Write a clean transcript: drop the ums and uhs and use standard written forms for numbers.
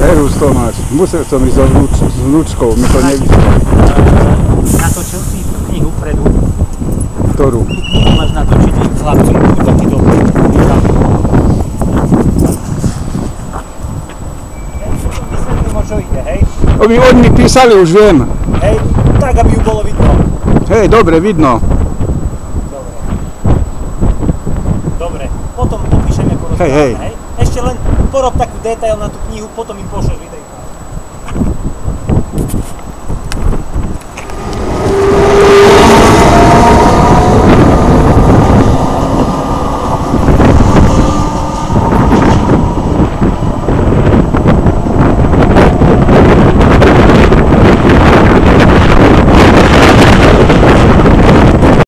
Servus Tomáš, musel som ísť s vnúčkou, mi to nevyšlo. Natočil si tú knihu vpredu. Ktorú? Tú knihu máš natočiť chlapcom, taký dobrý. Vysvetlím, o čo ide, hej? Oni mi písali, už viem. Hej, tak, aby ju bolo vidno. Hej, dobre, vidno. Dobre, potom popíšem, ako rozprávame, Hej. hej? Ešte len porob takú detail na tú knihu, potom im pošleš video.